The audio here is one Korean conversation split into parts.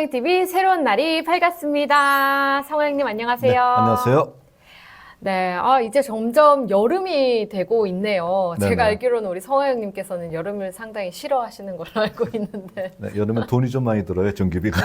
성호영TV 새로운 날이 밝았습니다. 성호영님 안녕하세요. 네, 안녕하세요. 네, 이제 점점 여름이 되고 있네요. 네네. 제가 알기로는 우리 성호영님께서는 여름을 상당히 싫어하시는 걸로 알고 있는데. 네, 여름엔 돈이 좀 많이 들어요, 전기비가.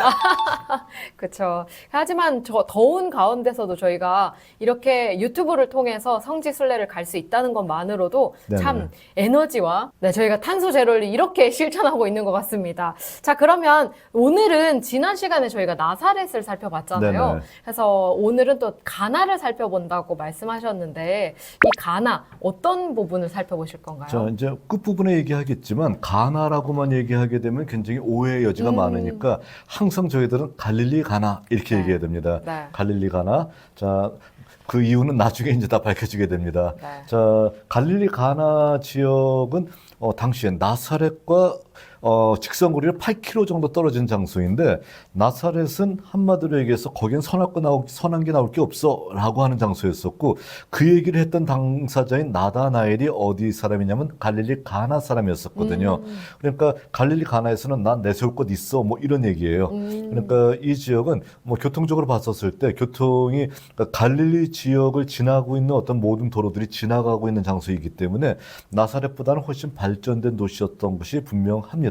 그렇죠. 하지만 저 더운 가운데서도 저희가 이렇게 유튜브를 통해서 성지순례를 갈 수 있다는 것만으로도 네네. 참 에너지와 저희가 탄소 제로를 이렇게 실천하고 있는 것 같습니다. 자, 그러면 오늘은 지난 시간에 저희가 나사렛을 살펴봤잖아요. 네네. 그래서 오늘은 또 가나를 살펴본다고 말씀하셨는데 이 가나 어떤 부분을 살펴보실 건가요? 자, 이제 끝부분에 얘기하겠지만, 가나라고만 얘기하게 되면 굉장히 오해의 여지가 많으니까, 항상 저희들은 갈릴리 가나, 이렇게 네. 얘기해야 됩니다. 네. 갈릴리 가나. 자, 그 이유는 나중에 이제 다 밝혀지게 됩니다. 네. 자, 갈릴리 가나 지역은 당시에 나사렛과 직선거리를 8km 정도 떨어진 장소인데, 나사렛은 한마디로 얘기해서 거긴 선한 게 나올 게 없어 라고 하는 장소였었고, 그 얘기를 했던 당사자인 나다나엘이 어디 사람이냐면 갈릴리 가나 사람이었었거든요. 그러니까 갈릴리 가나에서는 난 내세울 곳 있어 뭐 이런 얘기예요. 그러니까 이 지역은 뭐 교통적으로 봤었을 때 교통이 그러니까 갈릴리 지역을 지나고 있는 어떤 모든 도로들이 지나가고 있는 장소이기 때문에 나사렛보다는 훨씬 발전된 도시였던 것이 분명합니다.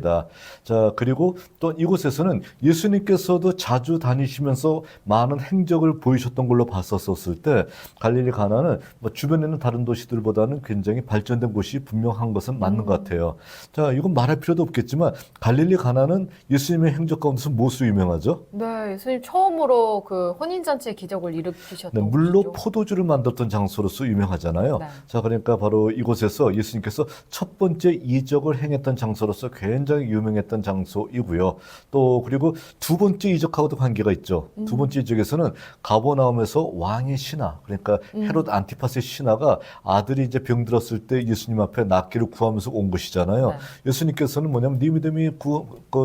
자, 그리고 또 이곳에서는 예수님께서도 자주 다니시면서 많은 행적을 보이셨던 걸로 봤었을 때, 갈릴리 가나는 뭐 주변에 있는 다른 도시들보다는 굉장히 발전된 곳이 분명한 것은 맞는 것 같아요. 자, 이건 말할 필요도 없겠지만 갈릴리 가나는 예수님의 행적 가운데서 무엇으로 유명하죠? 네, 예수님 처음으로 그 혼인잔치의 기적을 일으키셨던 네, 물로 곳이죠. 포도주를 만들었던 장소로서 유명하잖아요. 네. 자, 그러니까 바로 이곳에서 예수님께서 첫 번째 이적을 행했던 장소로서 굉장히 유명했던 장소이고요. 또 그리고 두 번째 이적하고도 관계가 있죠. 두 번째 이적에서는 가버나움에서 왕의 신하, 그러니까 헤롯 안티파스의 신하가 아들이 이제 병들었을 때 예수님 앞에 낫기를 구하면서 온 것이잖아요. 네. 예수님께서는 뭐냐면 네 믿음이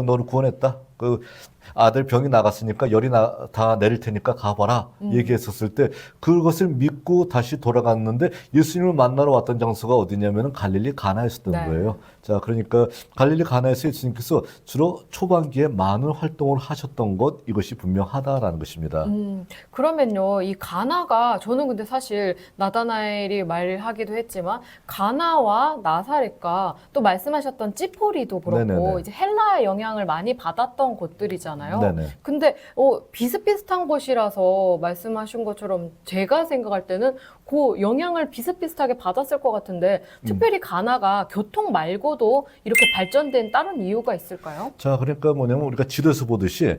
너를 구원했다. 그 아들 병이 나갔으니까 열이 다 내릴 테니까 가봐라 얘기했었을 때 그것을 믿고 다시 돌아갔는데 예수님을 만나러 왔던 장소가 어디냐면 갈릴리 가나였었던 네. 거예요. 자, 그러니까 갈릴리 가나에서 예수님께서 주로 초반기에 많은 활동을 하셨던 것, 이것이 분명하다라는 것입니다. 그러면요, 이 가나가 저는 근데 사실 나다나엘이 말하기도 했지만 가나와 나사렛과 또 말씀하셨던 찌포리도 그렇고 네네네. 이제 헬라의 영향을 많이 받았던 곳들이잖아요. 네네. 근데 비슷비슷한 곳이라서 말씀하신 것처럼 제가 생각할 때는 그 영향을 비슷비슷하게 받았을 것 같은데 특별히 가나가 교통 말고도 이렇게 발전된 다른 이유가 있을까요? 자, 그러니까 뭐냐면 우리가 지도에서 보듯이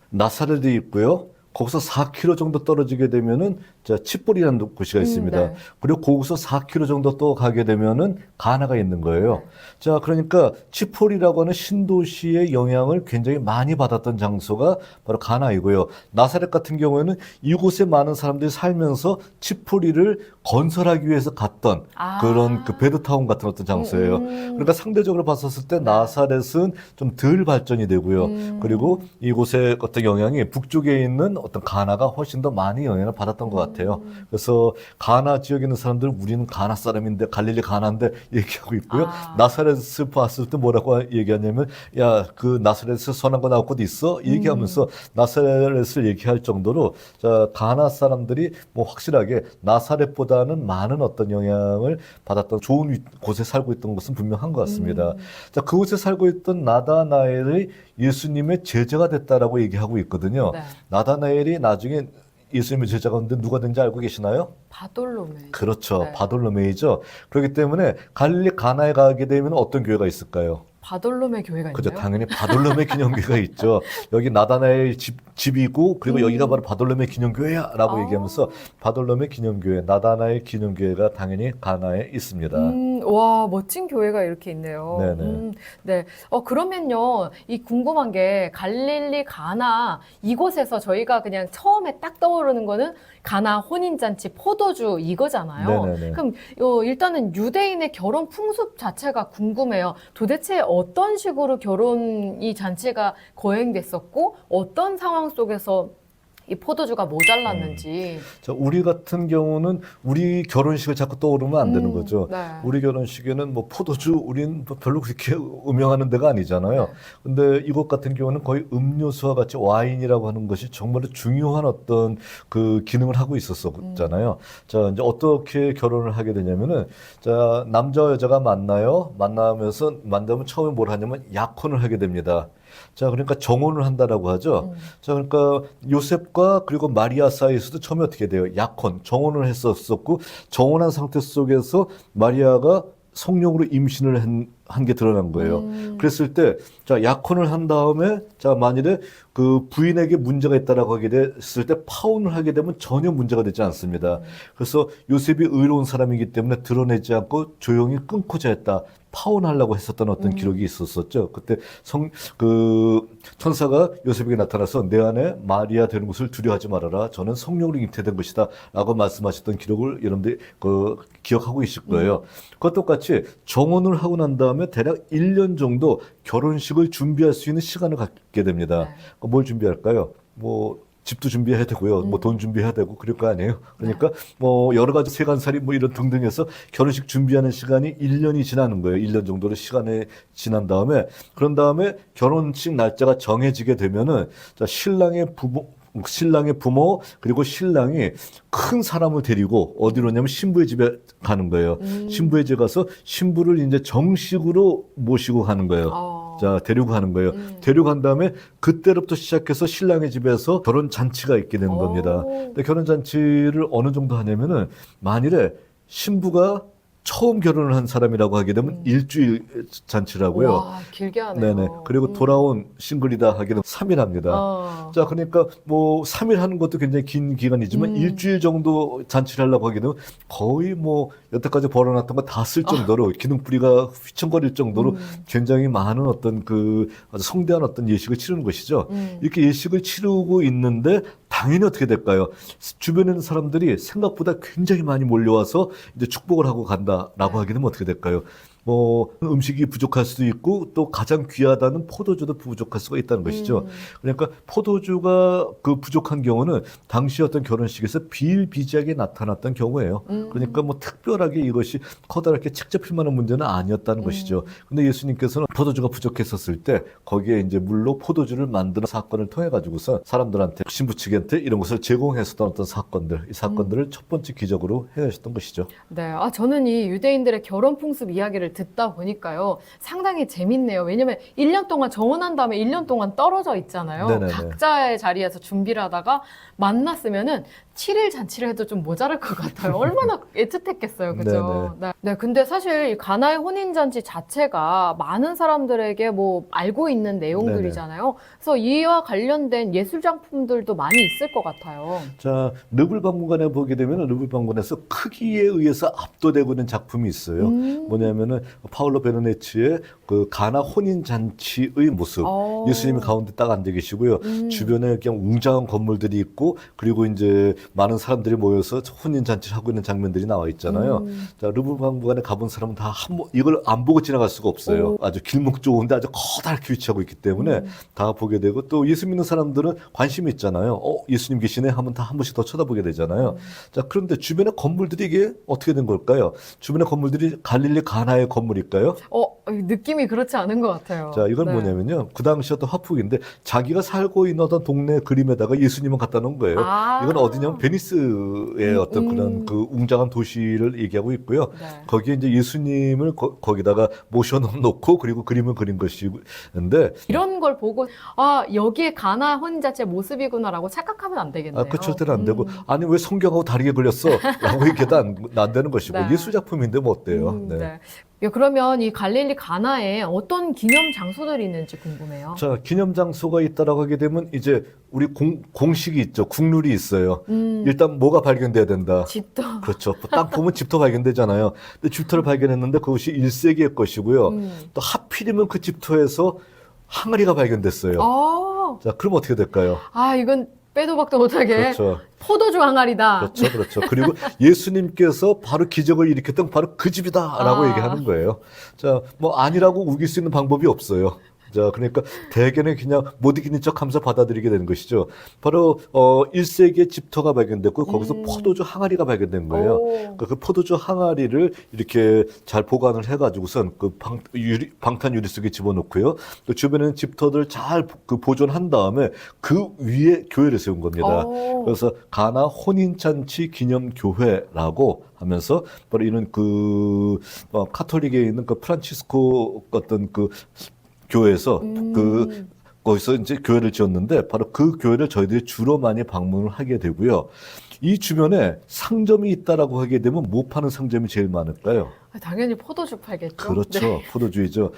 나사렛이 있고요. 거기서 4km 정도 떨어지게 되면은 칫볼이라는 곳이 있습니다. 네. 그리고 거기서 4km 정도 또 가게 되면은 가나가 있는 거예요. 네. 자, 그러니까 칫볼이라고 하는 신도시의 영향을 굉장히 많이 받았던 장소가 바로 가나이고요. 나사렛 같은 경우에는 이곳에 많은 사람들이 살면서 칫볼이를 건설하기 위해서 갔던 그런 그 베드타운 같은 어떤 장소예요. 그러니까 상대적으로 봤었을 때 나사렛은 좀 덜 발전이 되고요. 그리고 이곳의 어떤 영향이 북쪽에 있는 어떤 가나가 훨씬 더 많이 영향을 받았던 것 같아요. 그래서 가나 지역에 있는 사람들 우리는 가나 사람인데 갈릴리 가나인데 얘기하고 있고요. 나사렛을 봤을 때 뭐라고 얘기하냐면 야, 그 나사렛에서 선한 거 나올 곳 있어? 얘기하면서 나사렛을 얘기할 정도로 자, 가나 사람들이 뭐 확실하게 나사렛보다는 많은 어떤 영향을 받았던 좋은 곳에 살고 있던 것은 분명한 것 같습니다. 자, 그곳에 살고 있던 나다나엘이 예수님의 제자가 됐다라고 얘기하고 있거든요. 네. 나다나엘이 나중에 예수님의 제자가 됐는데 누가 된지 알고 계시나요? 바돌로메. 그렇죠. 네. 바돌로메이죠. 그렇기 때문에 갈릴리 가나에 가게 되면 어떤 교회가 있을까요? 바돌로메 교회가 그죠. 있나요? 당연히 바돌로메 기념교회가 있죠. 여기 나다나엘 집이고 그리고 여기가 바로 바돌로메 기념교회야 라고 얘기하면서 바돌로메 기념교회, 나다나엘 기념교회가 당연히 가나에 있습니다. 와, 멋진 교회가 이렇게 있네요. 네네. 네. 그러면요, 이 궁금한 게 갈릴리 가나 이곳에서 저희가 그냥 처음에 딱 떠오르는 거는 가나 혼인잔치 포도주 이거잖아요. 네네네. 그럼 일단은 유대인의 결혼 풍습 자체가 궁금해요. 도대체 어떤 식으로 결혼 이 잔치가 거행됐었고 어떤 상황 속에서 이 포도주가 모자랐는지. 자, 우리 같은 경우는 우리 결혼식을 자꾸 떠오르면 안 되는 거죠. 네. 우리 결혼식에는 뭐 포도주 우린 뭐 별로 그렇게 음영하는 데가 아니잖아요. 네. 근데 이것 같은 경우는 거의 음료수와 같이 와인이라고 하는 것이 정말 중요한 어떤 그 기능을 하고 있었잖아요. 자, 이제 어떻게 결혼을 하게 되냐면은 자, 남자와 여자가 만나요. 만나면 처음에 뭘 하냐면 약혼을 하게 됩니다. 자, 그러니까 정혼을 한다라고 하죠. 자, 그러니까 요셉과 그리고 마리아 사이에서도 처음에 어떻게 돼요? 약혼, 정혼을 했었었고, 정혼한 상태 속에서 마리아가 성령으로 임신을 한 게 드러난 거예요. 그랬을 때, 자, 약혼을 한 다음에, 자, 만일에 그 부인에게 문제가 있다라고 하게 됐을 때 파혼을 하게 되면 전혀 문제가 되지 않습니다. 그래서 요셉이 의로운 사람이기 때문에 드러내지 않고 조용히 끊고자 했다. 파혼하려고 했었던 어떤 기록이 있었었죠. 그때 천사가 요셉에게 나타나서 내 안에 마리아 되는 것을 두려워하지 말아라. 저는 성령으로 잉태된 것이다. 라고 말씀하셨던 기록을 여러분들 기억하고 있을 거예요. 그것 똑같이 정혼을 하고 난 다음에 대략 1년 정도 결혼식을 준비할 수 있는 시간을 갖게 됩니다. 뭘 준비할까요? 뭐 집도 준비해야 되고요. 뭐 돈 준비해야 되고 그럴 거 아니에요. 그러니까 뭐 여러 가지 세간살이 뭐 이런 등등 해서 결혼식 준비하는 시간이 1년이 지나는 거예요. 1년 정도의 시간이 지난 다음에 그런 다음에 결혼식 날짜가 정해지게 되면은 자, 신랑의 부모 그리고 신랑이 큰 사람을 데리고 어디로 오냐면 신부의 집에 가는 거예요. 신부의 집에 가서 신부를 이제 정식으로 모시고 가는 거예요. 자, 데리고 가는 거예요. 데리고 간 다음에 그때부터 시작해서 신랑의 집에서 결혼 잔치가 있게 되는 겁니다. 근데 결혼 잔치를 어느 정도 하냐면은 만일에 신부가 처음 결혼을 한 사람이라고 하게 되면 일주일 잔치라고요. 와, 길게 하네요. 네네. 그리고 돌아온 싱글이다 하게 되면 3일 합니다. 자, 그러니까 뭐 3일 하는 것도 굉장히 긴 기간이지만 일주일 정도 잔치를 하려고 하게 되면 거의 뭐 여태까지 벌어놨던 거 다 쓸 정도로 기둥뿌리가 휘청거릴 정도로 굉장히 많은 어떤 아주 성대한 어떤 예식을 치르는 것이죠. 이렇게 예식을 치르고 있는데 당연히 어떻게 될까요? 주변에 있는 사람들이 생각보다 굉장히 많이 몰려와서 이제 축복을 하고 간다라고 하게 되면 어떻게 될까요? 뭐 음식이 부족할 수도 있고 또 가장 귀하다는 포도주도 부족할 수가 있다는 것이죠. 그러니까 포도주가 부족한 경우는 당시 어떤 결혼식에서 비일비재하게 나타났던 경우예요. 그러니까 뭐 특별하게 이것이 커다랗게 책잡힐 만한 문제는 아니었다는 것이죠. 근데 예수님께서는 포도주가 부족했었을 때 거기에 이제 물로 포도주를 만드는 사건을 통해 가지고서 사람들한테 신부 측한테 이런 것을 제공했었던 어떤 사건들, 이 사건들을 첫 번째 기적으로 해내셨던 것이죠. 네, 저는 이 유대인들의 결혼 풍습 이야기를 듣다 보니까요, 상당히 재밌네요. 왜냐면 1년 동안 정혼한 다음에 1년 동안 떨어져 있잖아요. 네네네. 각자의 자리에서 준비를 하다가 만났으면은 7일 잔치를 해도 좀 모자랄 것 같아요. 얼마나 애틋했겠어요. 그죠? 네. 근데 사실 이 가나의 혼인잔치 자체가 많은 사람들에게 뭐 알고 있는 내용들이잖아요. 그래서 이와 관련된 예술 작품들도 많이 있을 것 같아요. 자, 르블 박물관에 보게 되면 르블 박물관에서 크기에 의해서 압도되고 있는 작품이 있어요. 뭐냐면은 파울로 베르네치의 가나 혼인 잔치의 모습. 예수님이 가운데 딱 앉아 계시고요. 주변에 그냥 웅장한 건물들이 있고 그리고 이제 많은 사람들이 모여서 혼인 잔치를 하고 있는 장면들이 나와 있잖아요. 자, 르블 박물관에 가본 사람은 다 이걸 안 보고 지나갈 수가 없어요. 아주 길목 좋은데 아주 커다랗게 위치하고 있기 때문에 다 보게 되고 또 예수 믿는 사람들은 관심이 있잖아요. 예수님 계시네 하면 다 한 번씩 더 쳐다보게 되잖아요. 자, 그런데 주변의 건물들이 이게 어떻게 된 걸까요? 주변의 건물들이 갈릴리 가나의 건물일까요? 느낌이 그렇지 않은 것 같아요. 자, 이건 뭐냐면요. 그 당시 어떤 화풍인데 자기가 살고 있는 어떤 동네 그림에다가 예수님을 갖다 놓은 거예요. 이건 어디냐면 베니스의 어떤 그런 웅장한 도시를 얘기하고 있고요. 네. 거기에 이제 예수님을 거기다가 모셔놓고 그리고 그림을 그린 것인데 이런 걸 보고 여기에 가나 혼인 자체의 모습이구나라고 착각하면 안 되겠네요. 그 절대로 안 되고 아니 왜 성경하고 다르게 그렸어? 라고 얘기해도 안 되는 것이고 네. 예술 작품인데 뭐 어때요? 네. 그러면 이 갈릴리 가나에 어떤 기념 장소들이 있는지 궁금해요. 자, 기념 장소가 있다라고 하게 되면 이제 우리 공식이 있죠. 국룰이 있어요. 일단 뭐가 발견돼야 된다. 집도. 그렇죠. 땅 보면 집터 발견되잖아요. 근데 집터를 발견했는데 그것이 1세기의 것이고요. 또 하필이면 그 집터에서 항아리가 발견됐어요. 자, 그럼 어떻게 될까요? 이건 빼도 박도 못하게 그렇죠. 포도주 항아리다. 그렇죠. 그리고 예수님께서 바로 기적을 일으켰던 바로 그 집이다라고 얘기하는 거예요. 자, 뭐 아니라고 우길 수 있는 방법이 없어요. 자, 그러니까 대개는 그냥 못 이기는 척하면서 받아들이게 되는 것이죠. 바로 1세기에 집터가 발견됐고 거기서 포도주 항아리가 발견된 거예요. 오. 그러니까 그 포도주 항아리를 이렇게 잘 보관을 해가지고선 그 방탄 유리 속에 집어넣고요. 또 주변에는 집터들 잘 그 보존한 다음에 그 위에 교회를 세운 겁니다. 오. 그래서 가나 혼인잔치 기념교회라고 하면서 바로 이런 그 카톨릭에 있는 그 프란치스코 어떤 그 교회에서 그 거기서 이제 교회를 지었는데 바로 그 교회를 저희들이 주로 많이 방문을 하게 되고요. 이 주변에 상점이 있다라고 하게 되면 뭐 파는 상점이 제일 많을까요? 당연히 포도주 팔겠죠. 그렇죠. 네. 포도주이죠.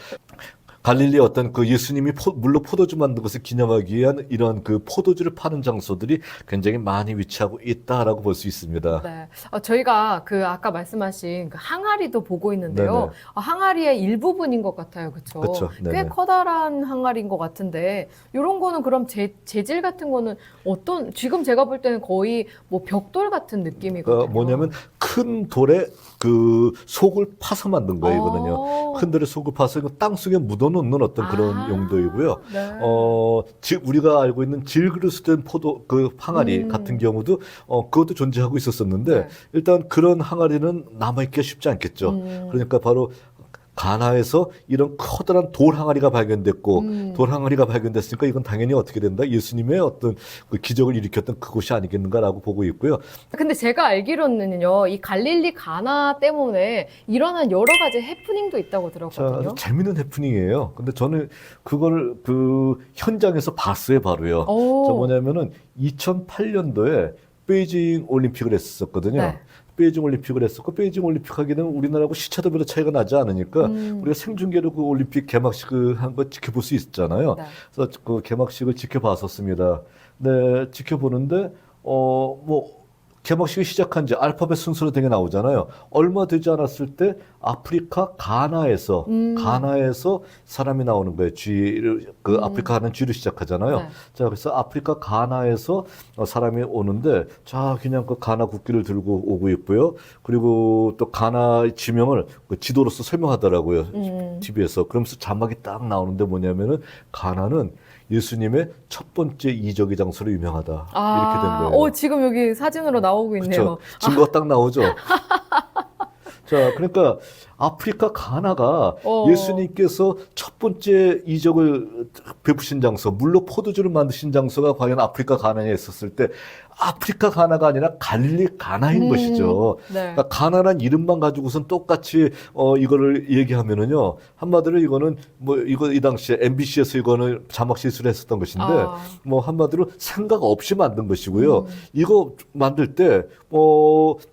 갈릴리 어떤 그 예수님이 물로 포도주 만든 것을 기념하기 위한 이런 그 포도주를 파는 장소들이 굉장히 많이 위치하고 있다라고 볼 수 있습니다. 네. 저희가 그 아까 말씀하신 그 항아리도 보고 있는데요. 네네. 항아리의 일부분인 것 같아요. 그렇죠? 그쵸. 꽤 네네. 커다란 항아리인 것 같은데 이런 거는 그럼 재질 같은 거는 어떤 지금 제가 볼 때는 거의 뭐 벽돌 같은 느낌이거든요. 뭐냐면 큰 돌에 그 속을 파서 만든 거예요, 이거는요. 큰 돌에 속을 파서 땅 속에 묻어놓는 어떤 그런 용도이고요. 네. 우리가 알고 있는 질그릇된 포도 그 항아리 같은 경우도 그것도 존재하고 있었었는데 네. 일단 그런 항아리는 남아있기가 쉽지 않겠죠. 그러니까 바로 가나에서 이런 커다란 돌 항아리가 발견됐고 돌 항아리가 발견됐으니까 이건 당연히 어떻게 된다? 예수님의 어떤 그 기적을 일으켰던 그곳이 아니겠는가라고 보고 있고요. 근데 제가 알기로는요, 이 갈릴리 가나 때문에 일어난 여러 가지 해프닝도 있다고 자, 들었거든요. 아주 재밌는 해프닝이에요. 근데 저는 그걸 그 현장에서 봤어요, 바로요. 오. 저 뭐냐면은 2008년도에 베이징 올림픽을 했었거든요. 네. 베이징 올림픽을 했었고 베이징 올림픽 하게 되면 우리나라하고 시차도 별로 차이가 나지 않으니까 우리가 생중계로 그 올림픽 개막식을 한 거 지켜볼 수 있잖아요. 네. 그래서 그 개막식을 지켜봤었습니다. 네, 지켜보는데 뭐 개막식이 시작한 지 알파벳 순서로 되게 나오잖아요. 얼마 되지 않았을 때 아프리카 가나에서 사람이 나오는 거예요. 그 아프리카 하는 G로 시작하잖아요. 네. 자, 그래서 아프리카 가나에서 사람이 오는데 자, 그냥 그 가나 국기를 들고 오고 있고요. 그리고 또 가나의 지명을 그 지도로서 설명하더라고요. TV에서. 그러면서 자막이 딱 나오는데 뭐냐면은 가나는 예수님의 첫 번째 이적의 장소로 유명하다. 이렇게 된 거예요. 지금 여기 사진으로 나오고 있네요. 그렇죠. 증거가 딱 나오죠. 자, 그러니까 아프리카 가나가 예수님께서 첫 번째 이적을 베푸신 장소, 물로 포도주를 만드신 장소가 과연 아프리카 가나에 있었을 때 아프리카 가나가 아니라 갈릴리 가나인 것이죠. 네. 그러니까 가나란 이름만 가지고선 똑같이 이거를 얘기하면은요. 한마디로 이거는 뭐 이 당시에 MBC에서 이거는 자막 실수를 했었던 것인데 뭐 한마디로 생각 없이 만든 것이고요. 이거 만들 때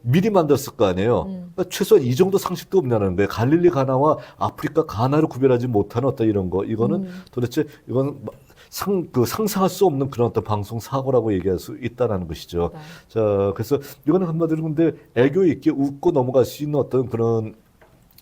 미리 만들었을 거 아니에요. 그러니까 최소한 이 정도 상식도 없냐는 거예요. 갈릴리 가나와 아프리카 가나를 구별하지 못하는 어떤 이런 거. 이거는 도대체 이건 상상할 수 없는 그런 어떤 방송 사고라고 얘기할 수 있다는 것이죠. 네. 자, 그래서 이거는 한마디로 근데 애교 있게 웃고 넘어갈 수 있는 어떤 그런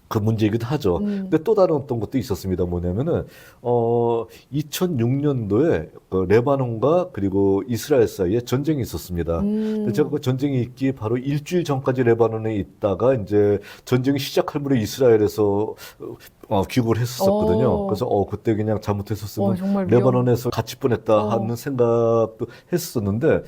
그 문제이기도 하죠. 근데 또 다른 어떤 것도 있었습니다. 뭐냐면은 2006년도에 그 레바논과 그리고 이스라엘 사이에 전쟁이 있었습니다. 근데 제가 그 전쟁이 있기 바로 일주일 전까지 레바논에 있다가 이제 전쟁이 시작할 무렵 이스라엘에서 귀국을 했었거든요. 그래서 그때 그냥 잘못했었으면 정말 레바논에서 갇힐 뻔했다 하는 생각도 했었는데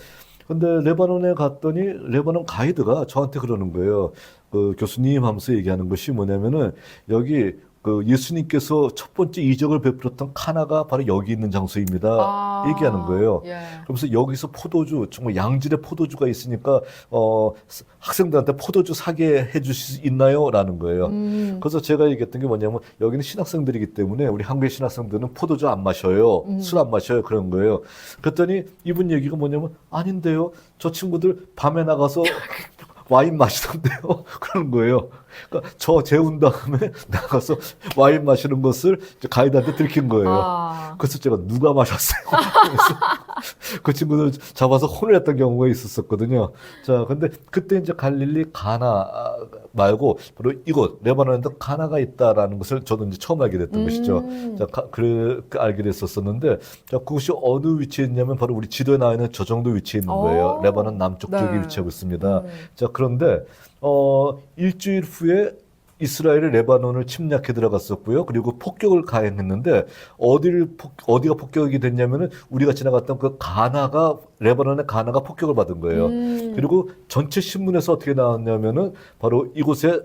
근데 레바논에 갔더니 레바논 가이드가 저한테 그러는 거예요. 그 교수님 하면서 얘기하는 것이 뭐냐면은 여기 그 예수님께서 첫 번째 이적을 베풀었던 카나가 바로 여기 있는 장소입니다. 얘기하는 거예요. 예. 그러면서 여기서 포도주, 정말 양질의 포도주가 있으니까 학생들한테 포도주 사게 해줄 수 있나요? 라는 거예요. 그래서 제가 얘기했던 게 뭐냐면 여기는 신학생들이기 때문에 우리 한국의 신학생들은 포도주 안 마셔요. 술 안 마셔요. 그런 거예요. 그랬더니 이분 얘기가 뭐냐면 아닌데요. 저 친구들 밤에 나가서 와인 마시던데요. 그러는 거예요. 그러니까 저 재운 다음에 나가서 와인 마시는 것을 가이드한테 들킨 거예요. 그래서 제가 누가 마셨어요? 그래서 그 친구들 잡아서 혼을 했던 경우가 있었거든요. 자, 근데 그때 이제 갈릴리 가나 말고 바로 이곳 레바논에도 가나가 있다라는 것을 저도 이제 처음 알게 됐던 것이죠. 자, 알게 됐었었는데, 자, 그것이 어느 위치에 있냐면 바로 우리 지도에 나와 있는 저 정도 위치에 있는 거예요. 레바논 남쪽 지역에 위치하고 있습니다. 자, 그런데 일주일 후에 이스라엘이 레바논을 침략해 들어갔었고요. 그리고 폭격을 가행했는데 어디가 폭격이 됐냐면은 우리가 지나갔던 그 레바논의 가나가 폭격을 받은 거예요. 그리고 전체 신문에서 어떻게 나왔냐면은 바로 이곳에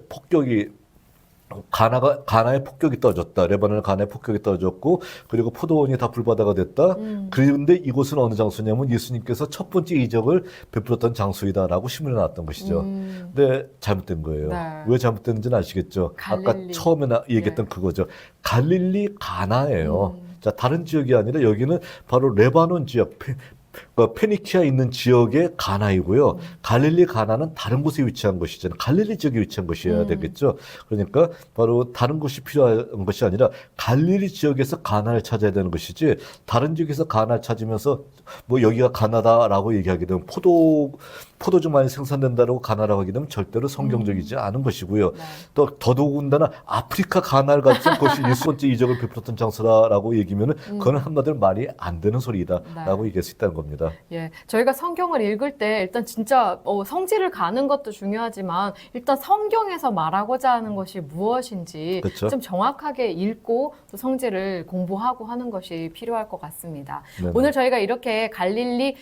가나에 폭격이 떨어졌다. 레바논의 가나에 폭격이 떨어졌고, 그리고 포도원이 다 불바다가 됐다. 그런데 이곳은 어느 장소냐면 예수님께서 첫 번째 이적을 베풀었던 장소이다라고 신문에 나왔던 것이죠. 근데 잘못된 거예요. 네. 왜 잘못됐는지는 아시겠죠? 아까 갈릴리. 처음에 얘기했던 그거죠. 갈릴리 가나예요. 자, 다른 지역이 아니라 여기는 바로 레바논 지역, 페니키아에 있는 지역의 가나이고요. 갈릴리 가나는 다른 곳에 위치한 것이잖아요. 갈릴리 지역에 위치한 것이어야 되겠죠. 그러니까 바로 다른 곳이 필요한 것이 아니라 갈릴리 지역에서 가나를 찾아야 되는 것이지, 다른 지역에서 가나를 찾으면서 뭐 여기가 가나다라고 얘기하게 되면 포도주 많이 생산된다라고 가나라고 하게 되면 절대로 성경적이지 않은 것이고요. 네. 또 더더군다나 아프리카 가나를 가진 것이 예수 번째 이적을 베풀었던 장소라고 얘기면은 그건 한마디로 말이 안 되는 소리다라고 얘기할 수 있다는 겁니다. 예, 저희가 성경을 읽을 때 일단 진짜 성지를 가는 것도 중요하지만 일단 성경에서 말하고자 하는 것이 무엇인지 그렇죠. 좀 정확하게 읽고 또 성지를 공부하고 하는 것이 필요할 것 같습니다. 네네. 오늘 저희가 이렇게 갈릴리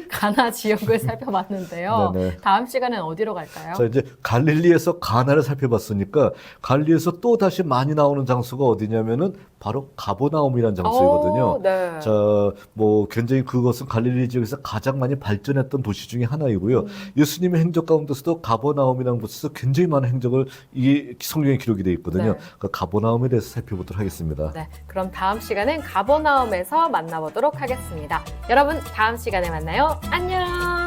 가나 지역을 살펴봤는데요. 네네. 다음 시간엔 어디로 갈까요? 자, 이제 갈릴리에서 가나를 살펴봤으니까 갈릴리에서 또 다시 많이 나오는 장소가 어디냐면은 바로 가버나움이라는 장소이거든요. 네. 자, 뭐 굉장히 그것은 갈릴리 지역에서 가장 많이 발전했던 도시 중에 하나이고요. 예수님의 행적 가운데서도 가버나움이라는 곳에서 굉장히 많은 행적을 이 성경에 기록이 되어 있거든요. 네. 그 가버나움에 대해서 살펴보도록 하겠습니다. 네, 그럼 다음 시간엔 가버나움에서 만나보도록 하겠습니다. 여러분, 다음 시간에 만나요. 안녕!